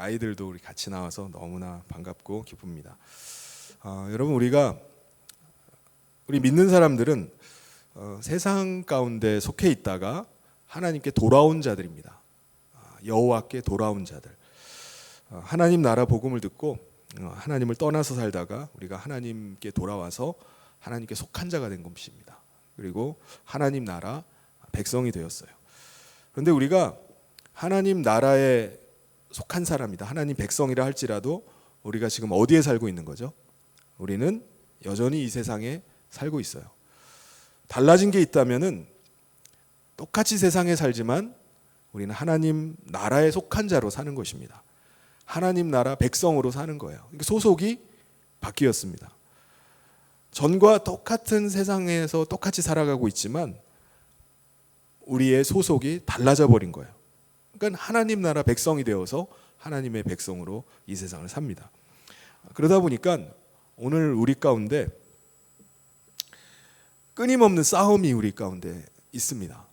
아이들도 우리 같이 나와서 너무나 반갑고 기쁩니다. 여러분 우리 믿는 사람들은 세상 가운데 속해 있다가 하나님께 돌아온 자들입니다. 여호와께 돌아온 자들. 하나님 나라 복음을 듣고 하나님을 떠나서 살다가 우리가 하나님께 돌아와서 하나님께 속한 자가 된 것입니다. 그리고 하나님 나라 백성이 되었어요. 그런데 우리가 하나님 나라에 속한 사람이다, 하나님 백성이라 할지라도 우리가 지금 어디에 살고 있는 거죠? 우리는 여전히 이 세상에 살고 있어요. 달라진 게 있다면은 똑같이 세상에 살지만 우리는 하나님 나라에 속한 자로 사는 것입니다. 하나님 나라 백성으로 사는 거예요. 그러니까 소속이 바뀌었습니다. 전과 똑같은 세상에서 똑같이 살아가고 있지만 우리의 소속이 달라져 버린 거예요. 그러니까 하나님 나라 백성이 되어서 하나님의 백성으로 이 세상을 삽니다. 그러다 보니까 오늘 우리 가운데 끊임없는 싸움이 우리 가운데 있습니다.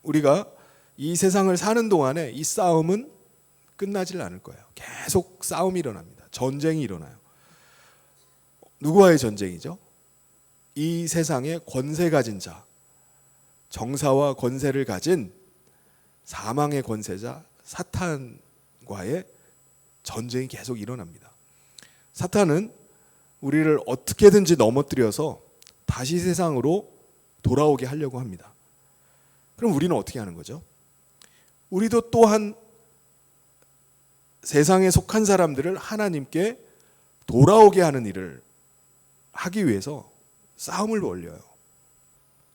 우리가 이 세상을 사는 동안에 이 싸움은 끝나질 않을 거예요. 계속 싸움이 일어납니다. 전쟁이 일어나요. 누구와의 전쟁이죠? 이 세상에 권세 가진 자, 정사와 권세를 가진 사망의 권세자 사탄과의 전쟁이 계속 일어납니다. 사탄은 우리를 어떻게든지 넘어뜨려서 다시 세상으로 돌아오게 하려고 합니다. 그럼 우리는 어떻게 하는 거죠? 우리도 또한 세상에 속한 사람들을 하나님께 돌아오게 하는 일을 하기 위해서 싸움을 벌여요.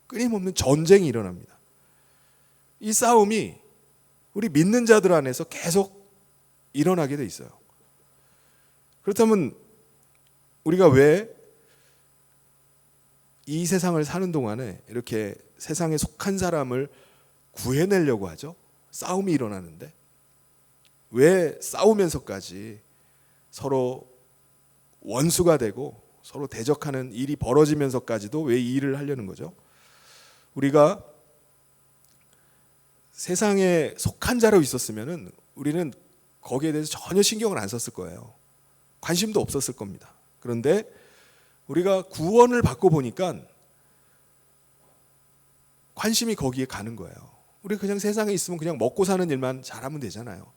끊임없는 전쟁이 일어납니다. 이 싸움이 우리 믿는 자들 안에서 계속 일어나게 돼 있어요. 그렇다면 우리가 왜 이 세상을 사는 동안에 이렇게 세상에 속한 사람을 구해내려고 하죠? 싸움이 일어나는데 왜 싸우면서까지 서로 원수가 되고 서로 대적하는 일이 벌어지면서까지도 왜 이 일을 하려는 거죠? 우리가 세상에 속한 자로 있었으면은 우리는 거기에 대해서 전혀 신경을 안 썼을 거예요. 관심도 없었을 겁니다. 그런데 우리가 구원을 받고 보니까 관심이 거기에 가는 거예요. 우리 그냥 세상에 있으면 그냥 먹고 사는 일만 잘하면 되잖아요.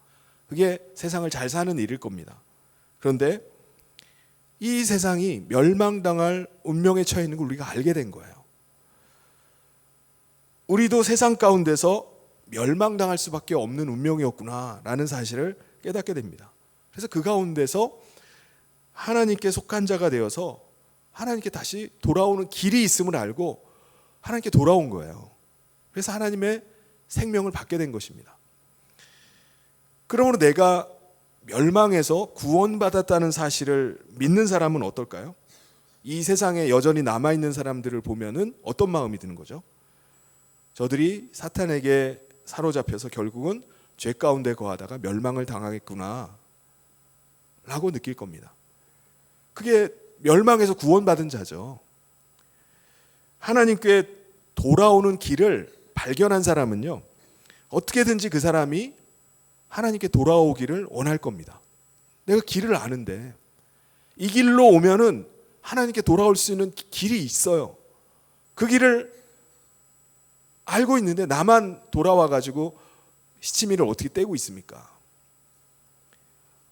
그게 세상을 잘 사는 일일 겁니다. 그런데 이 세상이 멸망당할 운명에 처해 있는 걸 우리가 알게 된 거예요. 우리도 세상 가운데서 멸망당할 수밖에 없는 운명이었구나라는 사실을 깨닫게 됩니다. 그래서 그 가운데서 하나님께 속한 자가 되어서 하나님께 다시 돌아오는 길이 있음을 알고 하나님께 돌아온 거예요. 그래서 하나님의 생명을 받게 된 것입니다. 그러므로 내가 멸망해서 구원받았다는 사실을 믿는 사람은 어떨까요? 이 세상에 여전히 남아있는 사람들을 보면은 어떤 마음이 드는 거죠? 저들이 사탄에게 사로잡혀서 결국은 죄 가운데 거하다가 멸망을 당하겠구나 라고 느낄 겁니다. 그게 멸망해서 구원받은 자죠. 하나님께 돌아오는 길을 발견한 사람은요, 어떻게든지 그 사람이 하나님께 돌아오기를 원할 겁니다. 내가 길을 아는데 이 길로 오면은 하나님께 돌아올 수 있는 길이 있어요. 그 길을 알고 있는데 나만 돌아와가지고 시치미를 어떻게 떼고 있습니까?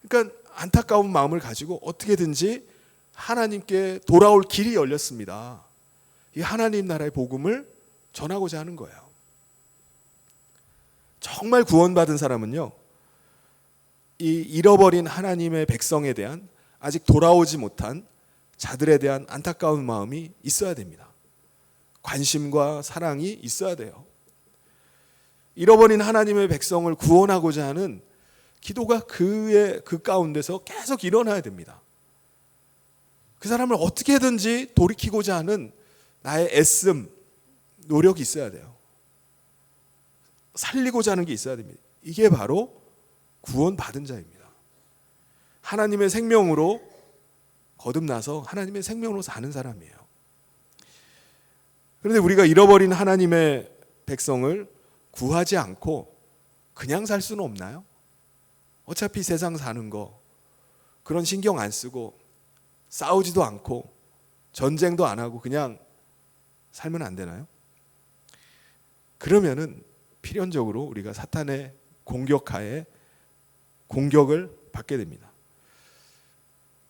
그러니까 안타까운 마음을 가지고 어떻게든지 하나님께 돌아올 길이 열렸습니다. 이 하나님 나라의 복음을 전하고자 하는 거예요. 정말 구원받은 사람은요, 이 잃어버린 하나님의 백성에 대한 아직 돌아오지 못한 자들에 대한 안타까운 마음이 있어야 됩니다. 관심과 사랑이 있어야 돼요. 잃어버린 하나님의 백성을 구원하고자 하는 기도가 그 가운데서 계속 일어나야 됩니다. 그 사람을 어떻게든지 돌이키고자 하는 나의 애씀, 노력이 있어야 돼요. 살리고자 하는 게 있어야 됩니다. 이게 바로 구원받은 자입니다. 하나님의 생명으로 거듭나서 하나님의 생명으로 사는 사람이에요. 그런데 우리가 잃어버린 하나님의 백성을 구하지 않고 그냥 살 수는 없나요? 어차피 세상 사는 거 그런 신경 안 쓰고 싸우지도 않고 전쟁도 안 하고 그냥 살면 안 되나요? 그러면은 필연적으로 우리가 사탄의 공격하에 공격을 받게 됩니다.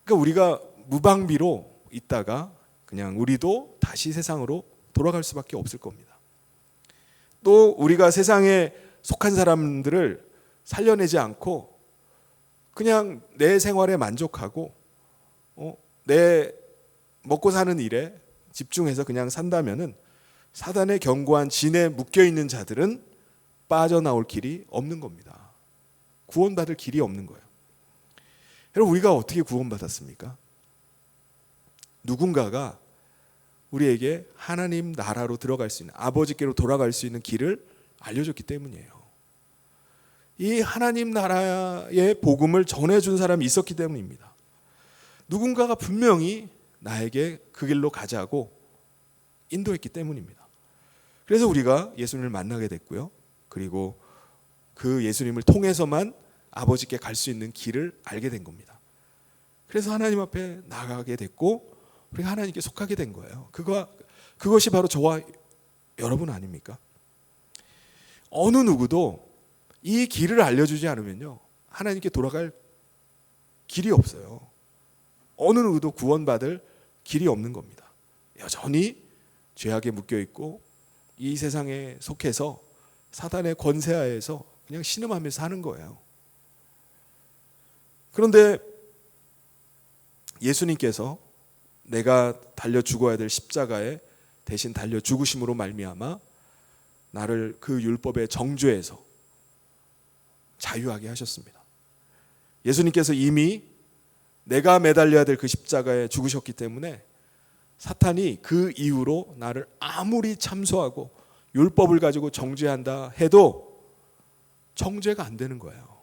그러니까 우리가 무방비로 있다가 그냥 우리도 다시 세상으로 돌아갈 수밖에 없을 겁니다. 또 우리가 세상에 속한 사람들을 살려내지 않고 그냥 내 생활에 만족하고 내 먹고 사는 일에 집중해서 그냥 산다면은 사단의 견고한 진에 묶여 있는 자들은 빠져나올 길이 없는 겁니다. 구원받을 길이 없는 거예요. 여러분, 우리가 어떻게 구원받았습니까? 누군가가 우리에게 하나님 나라로 들어갈 수 있는, 아버지께로 돌아갈 수 있는 길을 알려줬기 때문이에요. 이 하나님 나라의 복음을 전해준 사람이 있었기 때문입니다. 누군가가 분명히 나에게 그 길로 가자고 인도했기 때문입니다. 그래서 우리가 예수님을 만나게 됐고요. 그리고 그 예수님을 통해서만 아버지께 갈 수 있는 길을 알게 된 겁니다. 그래서 하나님 앞에 나가게 됐고 우리가 하나님께 속하게 된 거예요. 그것이 바로 저와 여러분 아닙니까? 어느 누구도 이 길을 알려주지 않으면요, 하나님께 돌아갈 길이 없어요. 어느 누구도 구원받을 길이 없는 겁니다. 여전히 죄악에 묶여 있고 이 세상에 속해서 사단의 권세하에서 그냥 신음하면서 사는 거예요. 그런데 예수님께서 내가 달려 죽어야 될 십자가에 대신 달려 죽으심으로 말미암아 나를 그 율법의 정죄에서 자유하게 하셨습니다. 예수님께서 이미 내가 매달려야 될 그 십자가에 죽으셨기 때문에 사탄이 그 이후로 나를 아무리 참소하고 율법을 가지고 정죄한다 해도 정죄가 안 되는 거예요.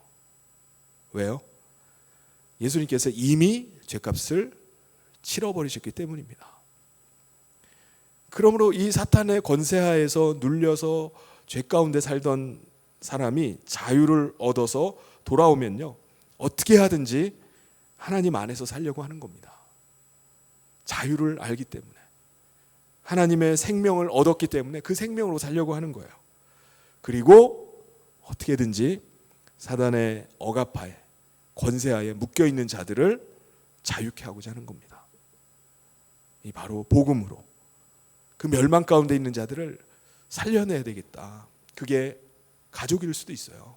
왜요? 예수님께서 이미 죄값을 치러버리셨기 때문입니다. 그러므로 이 사탄의 권세하에서 눌려서 죄 가운데 살던 사람이 자유를 얻어서 돌아오면요, 어떻게 하든지 하나님 안에서 살려고 하는 겁니다. 자유를 알기 때문에, 하나님의 생명을 얻었기 때문에 그 생명으로 살려고 하는 거예요. 그리고 어떻게든지 사단의 억압하에, 권세하에 묶여있는 자들을 자유케 하고자 하는 겁니다. 이 바로 복음으로 그 멸망 가운데 있는 자들을 살려내야 되겠다. 그게 가족일 수도 있어요.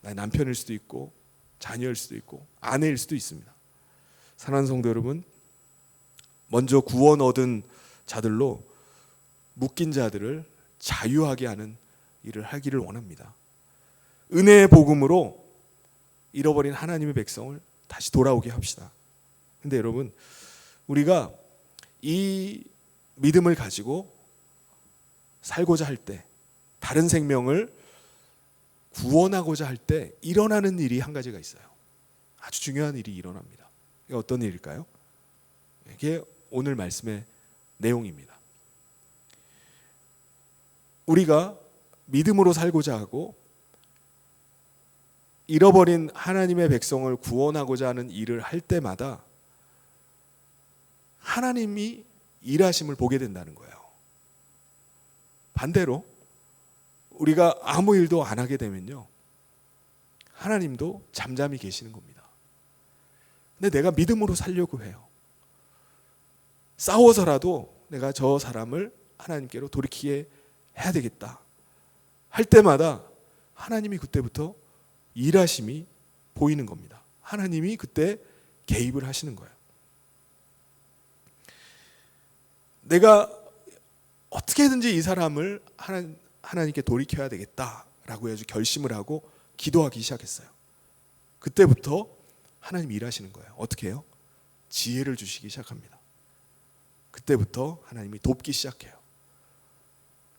나의 남편일 수도 있고 자녀일 수도 있고 아내일 수도 있습니다. 사랑하는 성도 여러분, 먼저 구원 얻은 자들로 묶인 자들을 자유하게 하는 일을 하기를 원합니다. 은혜의 복음으로 잃어버린 하나님의 백성을 다시 돌아오게 합시다. 근데 여러분, 우리가 이 믿음을 가지고 살고자 할 때, 다른 생명을 구원하고자 할 때 일어나는 일이 한 가지가 있어요. 아주 중요한 일이 일어납니다. 이게 어떤 일일까요? 이게 오늘 말씀의 내용입니다. 우리가 믿음으로 살고자 하고 잃어버린 하나님의 백성을 구원하고자 하는 일을 할 때마다 하나님이 일하심을 보게 된다는 거예요. 반대로 우리가 아무 일도 안 하게 되면요, 하나님도 잠잠히 계시는 겁니다. 근데 내가 믿음으로 살려고 해요. 싸워서라도 내가 저 사람을 하나님께로 돌이키게 해야 되겠다 할 때마다 하나님이 그때부터 일하심이 보이는 겁니다. 하나님이 그때 개입을 하시는 거예요. 내가 어떻게든지 이 사람을 하나님께 돌이켜야 되겠다라고 해서 결심을 하고 기도하기 시작했어요. 그때부터 하나님이 일하시는 거예요. 어떻게 해요? 지혜를 주시기 시작합니다. 그때부터 하나님이 돕기 시작해요.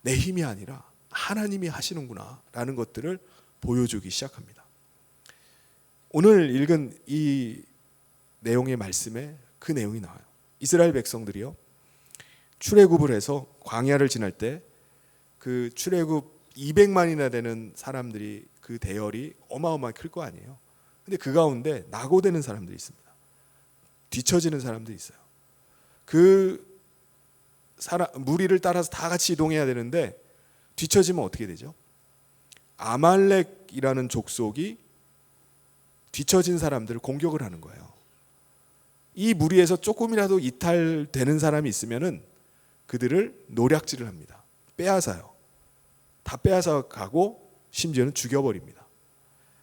내 힘이 아니라 하나님이 하시는구나 라는 것들을 보여주기 시작합니다. 오늘 읽은 이 내용의 말씀에 그 내용이 나와요. 이스라엘 백성들이요, 출애굽을 해서 광야를 지날 때 그 출애굽 200만이나 되는 사람들이 그 대열이 어마어마하게 클 거 아니에요. 근데 그 가운데 낙오되는 사람들이 있습니다. 뒤처지는 사람들이 있어요. 그 무리를 따라서 다 같이 이동해야 되는데 뒤처지면 어떻게 되죠? 아말렉이라는 족속이 뒤처진 사람들을 공격을 하는 거예요. 이 무리에서 조금이라도 이탈되는 사람이 있으면은 그들을 노략질을 합니다. 빼앗아요. 다 빼앗아 가고 심지어는 죽여버립니다.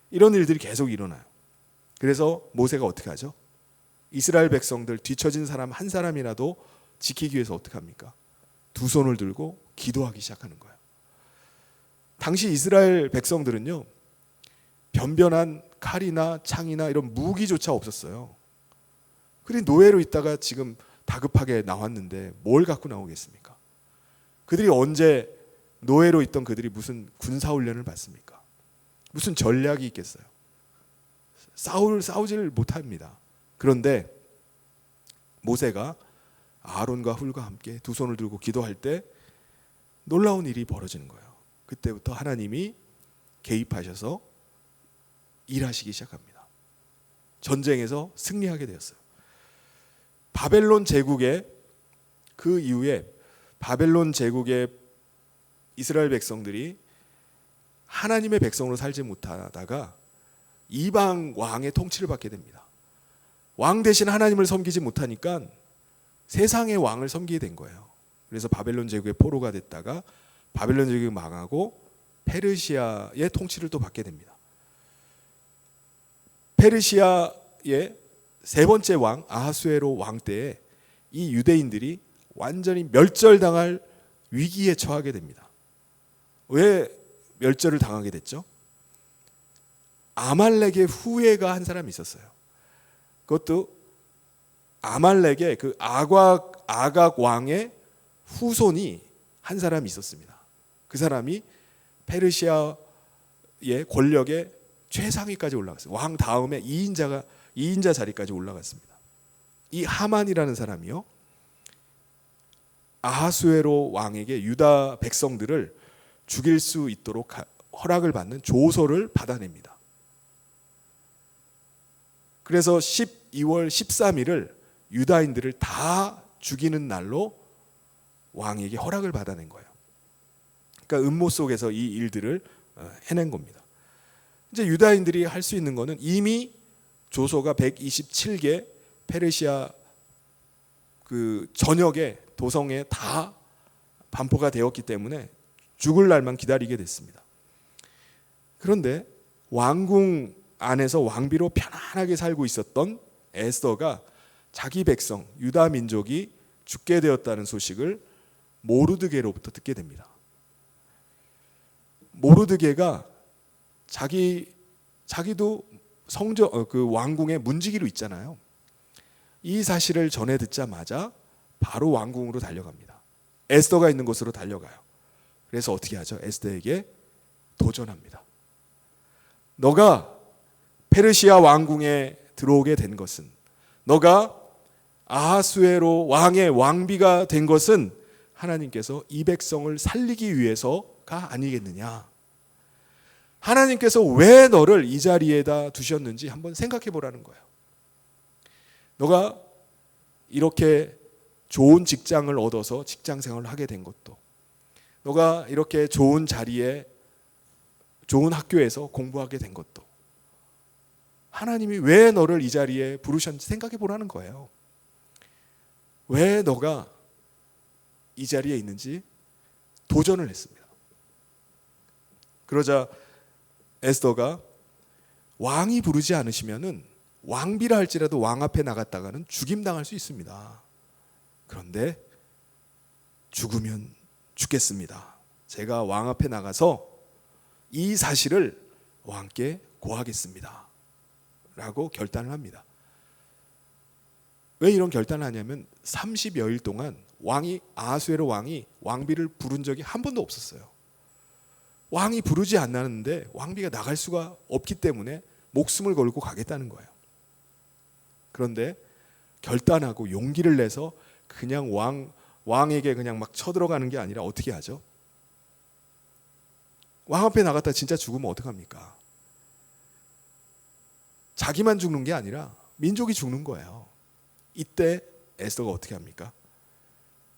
이런 일들이 계속 일어나요. 그래서 모세가 어떻게 하죠? 이스라엘 백성들 뒤처진 사람 한 사람이라도 지키기 위해서 어떻게 합니까? 두 손을 들고 기도하기 시작하는 거예요. 당시 이스라엘 백성들은요, 변변한 칼이나 창이나 이런 무기조차 없었어요. 그래 노예로 있다가 지금 다급하게 나왔는데 뭘 갖고 나오겠습니까? 그들이 언제 노예로 있던 그들이 무슨 군사훈련을 받습니까? 무슨 전략이 있겠어요? 싸우지를 못합니다. 그런데 모세가 아론과 훌과 함께 두 손을 들고 기도할 때 놀라운 일이 벌어지는 거예요. 그때부터 하나님이 개입하셔서 일하시기 시작합니다. 전쟁에서 승리하게 되었어요. 바벨론 제국의 그 이후에 바벨론 제국의 이스라엘 백성들이 하나님의 백성으로 살지 못하다가 이방 왕의 통치를 받게 됩니다. 왕 대신 하나님을 섬기지 못하니까 세상의 왕을 섬기게 된 거예요. 그래서 바벨론 제국의 포로가 됐다가 바벨론 제국이 망하고 페르시아의 통치를 또 받게 됩니다. 페르시아의 세 번째 왕 아하수에로 왕 때에 이 유대인들이 완전히 멸절당할 위기에 처하게 됩니다. 왜 멸절을 당하게 됐죠? 아말렉의 후예가 한 사람이 있었어요. 그것도 아말렉의 그 아각 왕의 후손이 한 사람이 있었습니다. 그 사람이 페르시아의 권력의 최상위까지 올라갔어요. 왕 다음에 2인자 자리까지 올라갔습니다. 이 하만이라는 사람이요, 아하수에로 왕에게 유다 백성들을 죽일 수 있도록 허락을 받는 조서를 받아냅니다. 그래서 12월 13일을 유다인들을 다 죽이는 날로 왕에게 허락을 받아낸 거예요. 그러니까 음모 속에서 이 일들을 해낸 겁니다. 이제 유다인들이 할 수 있는 거는 이미 조서가 127개 페르시아 그 전역에 도성에 다 반포가 되었기 때문에 죽을 날만 기다리게 됐습니다. 그런데 왕궁 안에서 왕비로 편안하게 살고 있었던 에스더가 자기 백성 유다 민족이 죽게 되었다는 소식을 모르드게로부터 듣게 됩니다. 모르드게가 자기도 그 왕궁의 문지기로 있잖아요. 이 사실을 전해 듣자마자 바로 왕궁으로 달려갑니다. 에스더가 있는 곳으로 달려가요. 그래서 어떻게 하죠? 에스더에게 도전합니다. 너가 페르시아 왕궁에 들어오게 된 것은, 너가 아하수에로 왕의 왕비가 된 것은 하나님께서 이 백성을 살리기 위해서가 아니겠느냐. 하나님께서 왜 너를 이 자리에다 두셨는지 한번 생각해 보라는 거예요. 너가 이렇게 좋은 직장을 얻어서 직장 생활을 하게 된 것도, 너가 이렇게 좋은 자리에 좋은 학교에서 공부하게 된 것도 하나님이 왜 너를 이 자리에 부르셨는지 생각해 보라는 거예요. 왜 너가 이 자리에 있는지 도전을 했습니다. 그러자 에스더가 왕이 부르지 않으시면은 왕비라 할지라도 왕 앞에 나갔다가는 죽임당할 수 있습니다. 그런데 죽으면 죽겠습니다. 제가 왕 앞에 나가서 이 사실을 왕께 고하겠습니다. 라고 결단을 합니다. 왜 이런 결단을 하냐면 30여일 동안 아하수에로 왕이 왕비를 부른 적이 한 번도 없었어요. 왕이 부르지 않았는데 왕비가 나갈 수가 없기 때문에 목숨을 걸고 가겠다는 거예요. 그런데 결단하고 용기를 내서 그냥 왕에게 그냥 막 쳐들어가는 게 아니라 어떻게 하죠? 왕 앞에 나갔다 진짜 죽으면 어떡합니까? 자기만 죽는 게 아니라 민족이 죽는 거예요. 이때 에스더가 어떻게 합니까?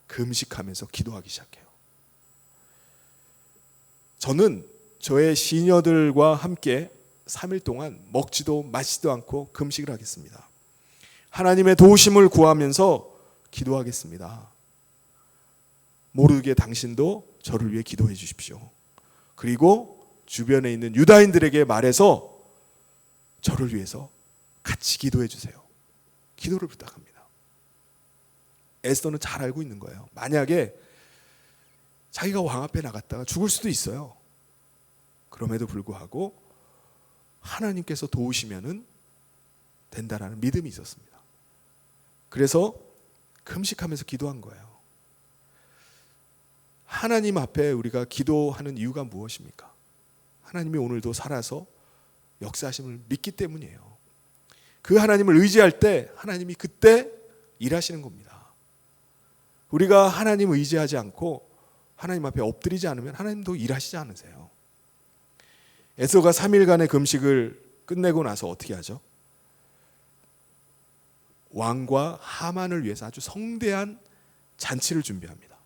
금식하면서 기도하기 시작해요. 저는 저의 시녀들과 함께 3일 동안 먹지도 마시지도 않고 금식을 하겠습니다. 하나님의 도우심을 구하면서 기도하겠습니다. 모르게 당신도 저를 위해 기도해 주십시오. 그리고 주변에 있는 유다인들에게 말해서 저를 위해서 같이 기도해 주세요. 기도를 부탁합니다. 에스더는 잘 알고 있는 거예요. 만약에 자기가 왕 앞에 나갔다가 죽을 수도 있어요. 그럼에도 불구하고 하나님께서 도우시면은 된다라는 믿음이 있었습니다. 그래서 금식하면서 기도한 거예요. 하나님 앞에 우리가 기도하는 이유가 무엇입니까? 하나님이 오늘도 살아서 역사하심을 믿기 때문이에요. 그 하나님을 의지할 때 하나님이 그때 일하시는 겁니다. 우리가 하나님 의지하지 않고 하나님 앞에 엎드리지 않으면 하나님도 일하시지 않으세요. 에스더가 3일간의 금식을 끝내고 나서 어떻게 하죠? 왕과 하만을 위해서 아주 성대한 잔치를 준비합니다.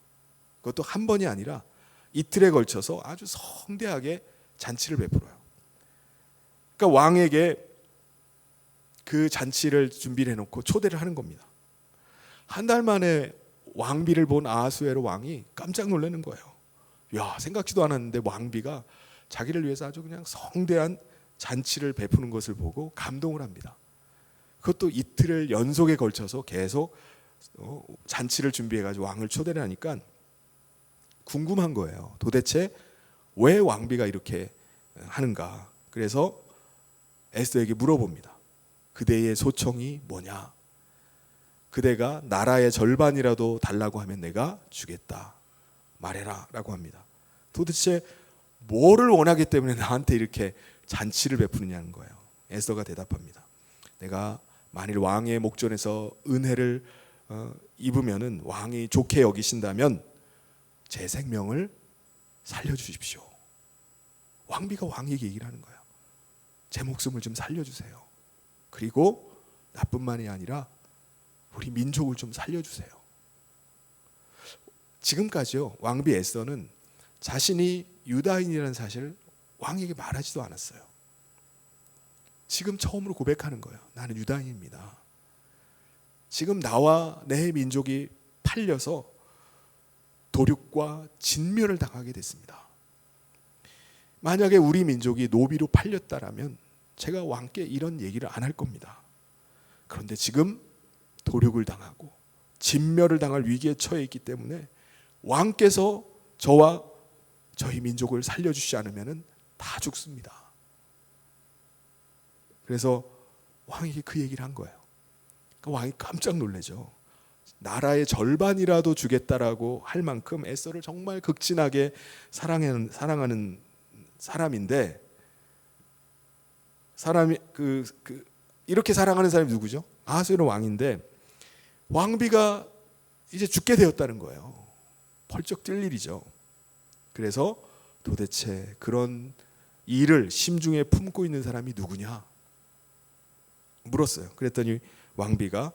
그것도 한 번이 아니라 이틀에 걸쳐서 아주 성대하게 잔치를 베풀어요. 그러니까 왕에게 그 잔치를 준비를 해놓고 초대를 하는 겁니다. 한 달 만에 왕비를 본 아하수에로 왕이 깜짝 놀라는 거예요. 야, 생각지도 않았는데 왕비가 자기를 위해서 아주 그냥 성대한 잔치를 베푸는 것을 보고 감동을 합니다. 그것도 이틀을 연속에 걸쳐서 계속 잔치를 준비해가지고 왕을 초대를 하니까 궁금한 거예요. 도대체 왜 왕비가 이렇게 하는가? 그래서 에스더에게 물어봅니다. 그대의 소청이 뭐냐? 그대가 나라의 절반이라도 달라고 하면 내가 주겠다. 말해라 라고 합니다. 도대체 뭐를 원하기 때문에 나한테 이렇게 잔치를 베푸느냐는 거예요. 에스더가 대답합니다. 내가 만일 왕의 목전에서 은혜를 입으면은 왕이 좋게 여기신다면 제 생명을 살려주십시오. 왕비가 왕에게 얘기를 하는 거예요. 제 목숨을 좀 살려주세요. 그리고 나뿐만이 아니라 우리 민족을 좀 살려주세요. 지금까지요, 왕비 에스더는 자신이 유다인이라는 사실을 왕에게 말하지도 않았어요. 지금 처음으로 고백하는 거예요. 나는 유다인입니다. 지금 나와 내 민족이 팔려서 도륙과 진멸을 당하게 됐습니다. 만약에 우리 민족이 노비로 팔렸다라면 제가 왕께 이런 얘기를 안 할 겁니다. 그런데 지금 도륙을 당하고 진멸을 당할 위기에 처해 있기 때문에 왕께서 저와 저희 민족을 살려주시지 않으면 다 죽습니다. 그래서 왕에게 그 얘기를 한 거예요. 그러니까 왕이 깜짝 놀라죠. 나라의 절반이라도 주겠다라고 할 만큼 에스더를 정말 극진하게 사랑하는 사람인데, 사람이 이렇게 사랑하는 사람이 누구죠? 아하수에로 왕인데 왕비가 이제 죽게 되었다는 거예요. 펄쩍 뛸 일이죠. 그래서 도대체 그런 일을 심중에 품고 있는 사람이 누구냐 물었어요. 그랬더니 왕비가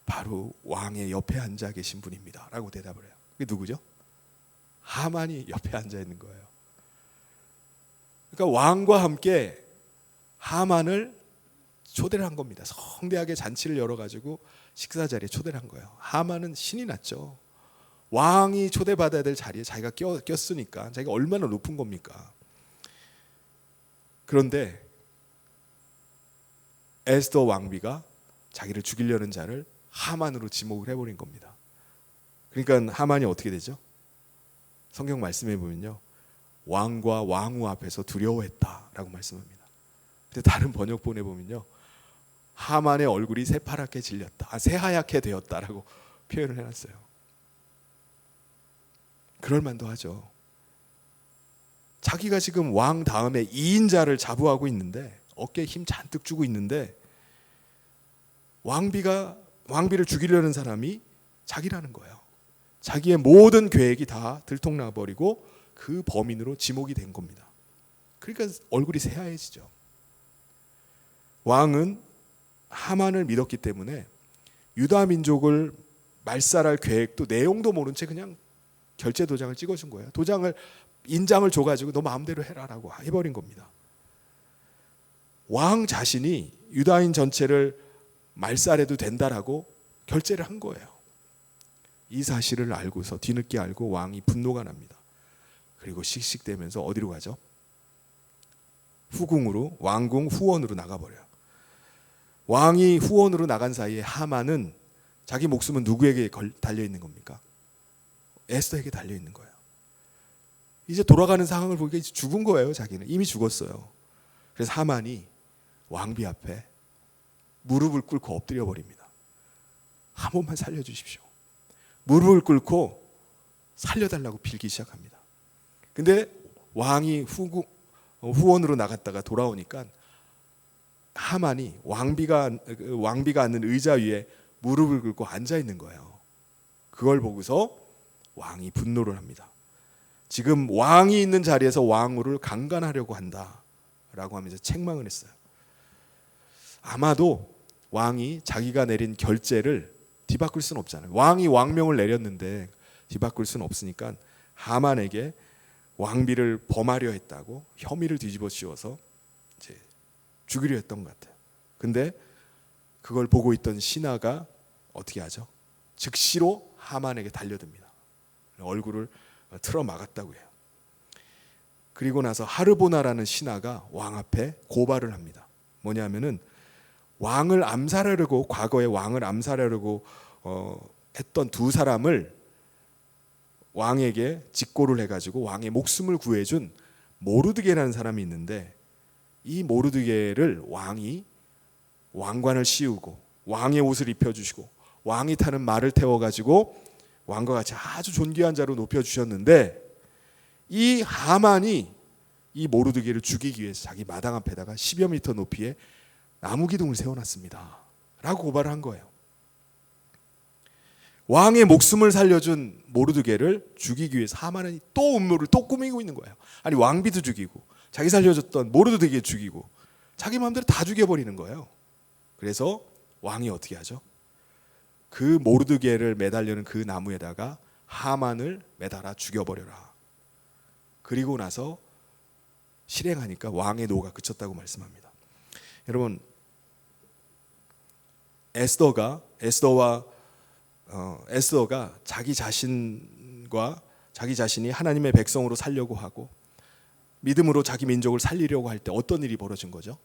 바로 왕의 옆에 앉아 계신 분입니다 라고 대답을 해요. 그게 누구죠? 하만이 옆에 앉아 있는 거예요. 그러니까 왕과 함께 하만을 초대를 한 겁니다. 성대하게 잔치를 열어가지고 식사 자리에 초대를 한 거예요. 하만은 신이 났죠. 왕이 초대받아야 될 자리에 자기가 꼈으니까 자기가 얼마나 높은 겁니까? 그런데 에스더 왕비가 자기를 죽이려는 자를 하만으로 지목을 해버린 겁니다. 그러니까 하만이 어떻게 되죠? 성경 말씀해 보면요, 왕과 왕후 앞에서 두려워했다라고 말씀합니다. 근데 다른 번역본에 보면요, 하만의 얼굴이 새파랗게 질렸다, 새하얗게 되었다라고 표현을 해놨어요. 그럴 만도 하죠. 자기가 지금 왕 다음에 2인자를 자부하고 있는데, 어깨에 힘 잔뜩 주고 있는데 왕비를 죽이려는 사람이 자기라는 거예요. 자기의 모든 계획이 다 들통나버리고 그 범인으로 지목이 된 겁니다. 그러니까 얼굴이 새하얘지죠. 왕은 하만을 믿었기 때문에 유다 민족을 말살할 계획도 내용도 모른 채 그냥 결제 도장을 찍어준 거예요. 인장을 줘가지고 너 마음대로 해라라고 해버린 겁니다. 왕 자신이 유다인 전체를 말살해도 된다라고 결제를 한 거예요. 이 사실을 알고서 뒤늦게 알고 왕이 분노가 납니다. 그리고 씩씩대면서 어디로 가죠? 후궁으로, 왕궁 후원으로 나가버려요. 왕이 후원으로 나간 사이에 하만은 자기 목숨은 누구에게 달려있는 겁니까? 에스더에게 달려있는 거예요. 이제 돌아가는 상황을 보니까 이제 죽은 거예요. 자기는 이미 죽었어요. 그래서 하만이 왕비 앞에 무릎을 꿇고 엎드려 버립니다. 한 번만 살려주십시오. 무릎을 꿇고 살려달라고 빌기 시작합니다. 근데 왕이 후원으로 나갔다가 돌아오니까 하만이 왕비가 앉는 의자 위에 무릎을 꿇고 앉아 있는 거예요. 그걸 보고서 왕이 분노를 합니다. 지금 왕이 있는 자리에서 왕후를 강간하려고 한다라고 하면서 책망을 했어요. 아마도 왕이 자기가 내린 결제를 뒤바꿀 수는 없잖아요. 왕이 왕명을 내렸는데 뒤바꿀 수는 없으니까 하만에게 왕비를 범하려 했다고 혐의를 뒤집어 씌워서 이제 죽이려 했던 것 같아요. 근데 그걸 보고 있던 신하가 어떻게 하죠? 즉시로 하만에게 달려듭니다. 얼굴을 틀어 막았다고 해요. 그리고 나서 하르보나라는 신하가 왕 앞에 고발을 합니다. 뭐냐면은 왕을 암살하려고 과거에 왕을 암살하려고 했던 두 사람을 왕에게 직고를 해가지고 왕의 목숨을 구해준 모르드게라는 사람이 있는데 이 모르드게를 왕이 왕관을 씌우고 왕의 옷을 입혀주시고 왕이 타는 말을 태워가지고 왕과 같이 아주 존귀한 자로 높여주셨는데 이 하만이 이 모르드게를 죽이기 위해서 자기 마당 앞에다가 10여 미터 높이의 나무 기둥을 세워놨습니다 라고 고발을 한 거예요. 왕의 목숨을 살려준 모르드게를 죽이기 위해서 하만은 또 음모를 또 꾸미고 있는 거예요. 아니 왕비도 죽이고 자기 살려줬던 모르드게 죽이고 자기 마음대로 다 죽여버리는 거예요. 그래서 왕이 어떻게 하죠? 그 모르드게를 매달려는 그 나무에다가 하만을 매달아 죽여버려라. 그리고 나서 실행하니까 왕의 노가 그쳤다고 말씀합니다. 여러분 에스더가 자기 자신과 자기 자신이 하나님의 백성으로 살려고 하고 믿음으로 자기 민족을 살리려고 할 때 어떤 일이 벌어진 거죠?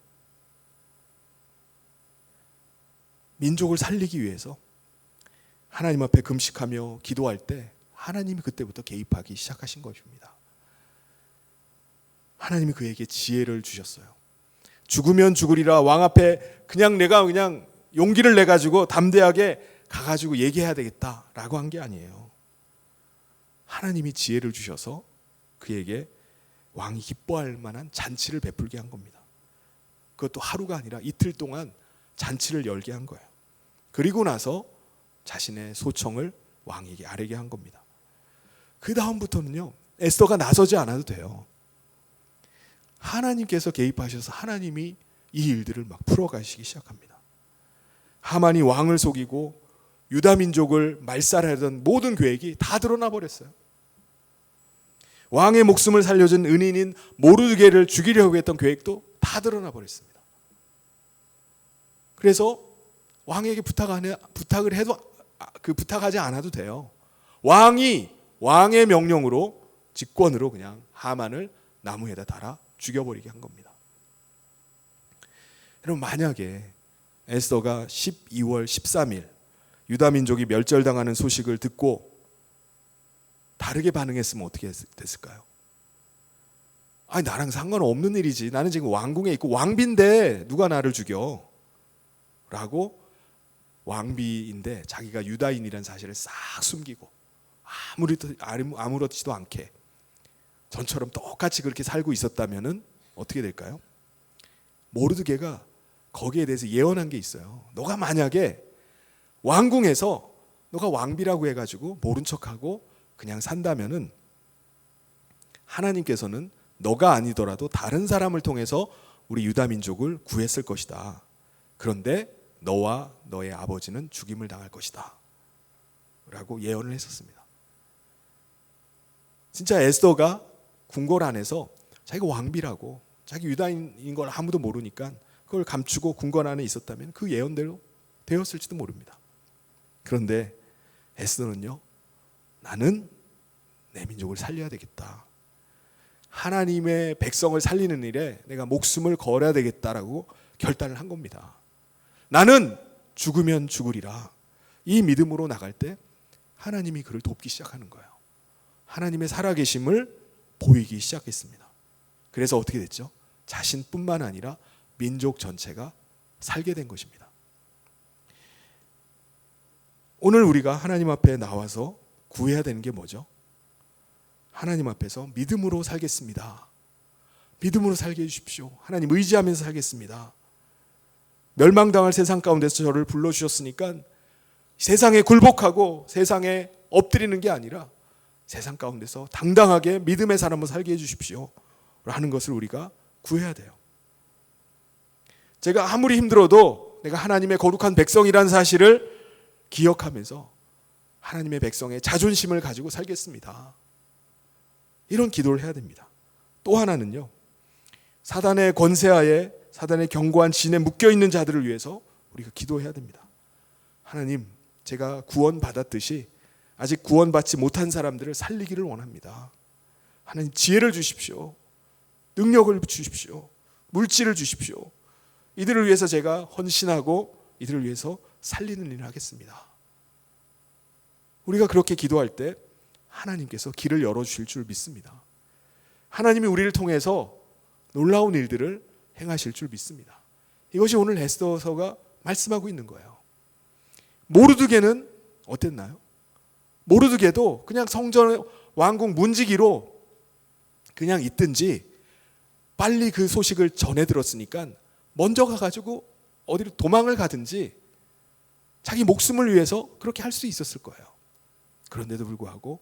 민족을 살리기 위해서 하나님 앞에 금식하며 기도할 때 하나님이 그때부터 개입하기 시작하신 것입니다. 하나님이 그에게 지혜를 주셨어요. 죽으면 죽으리라 왕 앞에 내가 용기를 내 가지고 담대하게 가가지고 얘기해야 되겠다라고 한 게 아니에요. 하나님이 지혜를 주셔서 그에게 왕이 기뻐할 만한 잔치를 베풀게 한 겁니다. 그것도 하루가 아니라 이틀 동안 잔치를 열게 한 거예요. 그리고 나서 자신의 소청을 왕에게 아뢰게 한 겁니다. 그 다음부터는요 에스더가 나서지 않아도 돼요. 하나님께서 개입하셔서 하나님이 이 일들을 막 풀어가시기 시작합니다. 하만이 왕을 속이고 유다 민족을 말살하던 모든 계획이 다 드러나 버렸어요. 왕의 목숨을 살려준 은인인 모르드게를 죽이려고 했던 계획도 다 드러나 버렸습니다. 그래서 왕에게 부탁을 해도 부탁하지 않아도 돼요. 왕의 명령으로 직권으로 그냥 하만을 나무에다 달아 죽여버리게 한 겁니다. 여러분 만약에 에스더가 12월 13일 유다 민족이 멸절당하는 소식을 듣고 다르게 반응했으면 어떻게 됐을까요? 아니 나랑 상관없는 일이지. 나는 지금 왕궁에 있고 왕비인데 누가 나를 죽여? 라고 왕비인데 자기가 유다인이라는 사실을 싹 숨기고 아무렇지도 않게 전처럼 똑같이 그렇게 살고 있었다면 어떻게 될까요? 모르드게가 거기에 대해서 예언한 게 있어요. 너가 만약에 왕궁에서 너가 왕비라고 해가지고 모른 척하고 그냥 산다면은 하나님께서는 너가 아니더라도 다른 사람을 통해서 우리 유다 민족을 구했을 것이다. 그런데 너와 너의 아버지는 죽임을 당할 것이다 라고 예언을 했었습니다. 진짜 에스더가 궁궐 안에서 자기가 왕비라고 자기 유다인인 걸 아무도 모르니까 그걸 감추고 궁궐 안에 있었다면 그 예언대로 되었을지도 모릅니다. 그런데 에스더는요, 나는 내 민족을 살려야 되겠다, 하나님의 백성을 살리는 일에 내가 목숨을 걸어야 되겠다라고 결단을 한 겁니다. 나는 죽으면 죽으리라. 이 믿음으로 나갈 때 하나님이 그를 돕기 시작하는 거예요. 하나님의 살아계심을 보이기 시작했습니다. 그래서 어떻게 됐죠? 자신뿐만 아니라 민족 전체가 살게 된 것입니다. 오늘 우리가 하나님 앞에 나와서 구해야 되는 게 뭐죠? 하나님 앞에서 믿음으로 살겠습니다. 믿음으로 살게 해주십시오. 하나님 의지하면서 살겠습니다. 멸망당할 세상 가운데서 저를 불러주셨으니까 세상에 굴복하고 세상에 엎드리는 게 아니라 세상 가운데서 당당하게 믿음의 사람으로 살게 해주십시오 라는 것을 우리가 구해야 돼요. 제가 아무리 힘들어도 내가 하나님의 거룩한 백성이라는 사실을 기억하면서 하나님의 백성의 자존심을 가지고 살겠습니다. 이런 기도를 해야 됩니다. 또 하나는요, 사단의 권세하에 사단의 견고한 진에 묶여있는 자들을 위해서 우리가 기도해야 됩니다. 하나님, 제가 구원받았듯이 아직 구원받지 못한 사람들을 살리기를 원합니다. 하나님, 지혜를 주십시오. 능력을 주십시오. 물질을 주십시오. 이들을 위해서 제가 헌신하고 이들을 위해서 살리는 일을 하겠습니다. 우리가 그렇게 기도할 때 하나님께서 길을 열어주실 줄 믿습니다. 하나님이 우리를 통해서 놀라운 일들을 행하실 줄 믿습니다. 이것이 오늘 에스더서가 말씀하고 있는 거예요. 모르드게는 어땠나요? 모르드게도 그냥 성전 왕궁 문지기로 그냥 있든지 빨리 그 소식을 전해 들었으니까 먼저 가가지고 어디로 도망을 가든지 자기 목숨을 위해서 그렇게 할 수 있었을 거예요. 그런데도 불구하고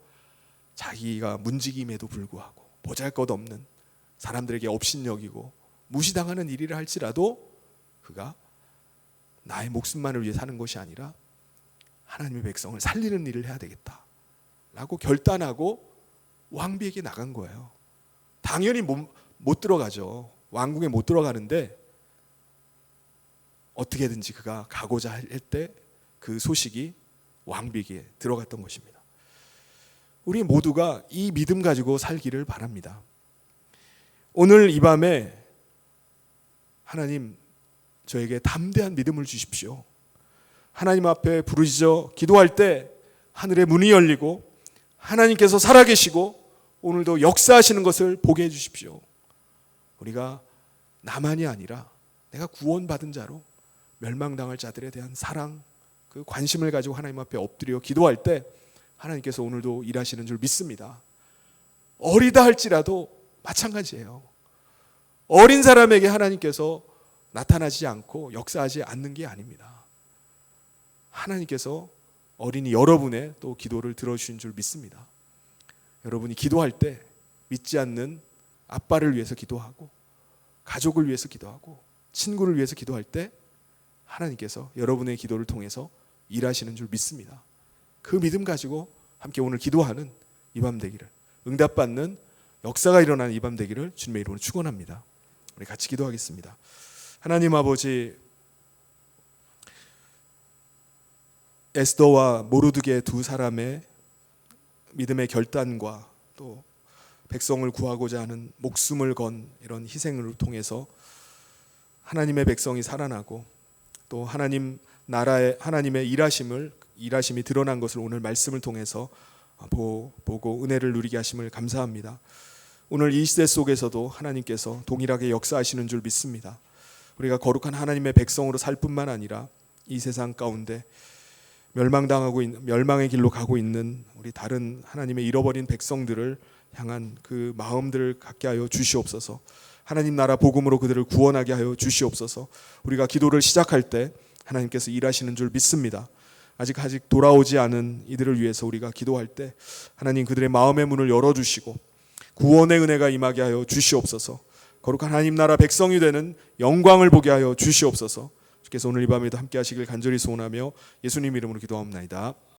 자기가 문지김에도 불구하고 보잘것없는 사람들에게 업신여기고 무시당하는 일이라 할지라도 그가 나의 목숨만을 위해 사는 것이 아니라 하나님의 백성을 살리는 일을 해야 되겠다라고 결단하고 왕비에게 나간 거예요. 당연히 못 들어가죠. 왕궁에 못 들어가는데 어떻게든지 그가 가고자 할 때 그 소식이 왕비에게 들어갔던 것입니다. 우리 모두가 이 믿음 가지고 살기를 바랍니다. 오늘 이 밤에 하나님, 저에게 담대한 믿음을 주십시오. 하나님 앞에 부르짖어 기도할 때 하늘의 문이 열리고 하나님께서 살아계시고 오늘도 역사하시는 것을 보게 해주십시오. 우리가 나만이 아니라 내가 구원받은 자로 멸망당할 자들에 대한 사랑, 그 관심을 가지고 하나님 앞에 엎드려 기도할 때 하나님께서 오늘도 일하시는 줄 믿습니다. 어리다 할지라도 마찬가지예요. 어린 사람에게 하나님께서 나타나지 않고 역사하지 않는 게 아닙니다. 하나님께서 어린이 여러분의 또 기도를 들어주신 줄 믿습니다. 여러분이 기도할 때 믿지 않는 아빠를 위해서 기도하고 가족을 위해서 기도하고 친구를 위해서 기도할 때 하나님께서 여러분의 기도를 통해서 일하시는 줄 믿습니다. 그 믿음 가지고 함께 오늘 기도하는 이 밤 되기를, 응답받는 역사가 일어나는 이 밤 되기를 주님의 이름으로 축원합니다. 우리 같이 기도하겠습니다. 하나님 아버지, 에스더와 모르드게 두 사람의 믿음의 결단과 또 백성을 구하고자 하는 목숨을 건 이런 희생을 통해서 하나님의 백성이 살아나고 또 하나님 나라의 하나님의 일하심이 드러난 것을 오늘 말씀을 통해서 보고 은혜를 누리게 하심을 감사합니다. 오늘 이 시대 속에서도 하나님께서 동일하게 역사하시는 줄 믿습니다. 우리가 거룩한 하나님의 백성으로 살 뿐만 아니라 이 세상 가운데 멸망의 길로 가고 있는 우리 다른 하나님의 잃어버린 백성들을 향한 그 마음들을 갖게 하여 주시옵소서. 하나님 나라 복음으로 그들을 구원하게 하여 주시옵소서. 우리가 기도를 시작할 때 하나님께서 일하시는 줄 믿습니다. 아직 돌아오지 않은 이들을 위해서 우리가 기도할 때 하나님 그들의 마음의 문을 열어주시고 구원의 은혜가 임하게 하여 주시옵소서. 거룩한 하나님 나라 백성이 되는 영광을 보게 하여 주시옵소서. 주께서 오늘 이 밤에도 함께 하시길 간절히 소원하며 예수님 이름으로 기도하옵나이다.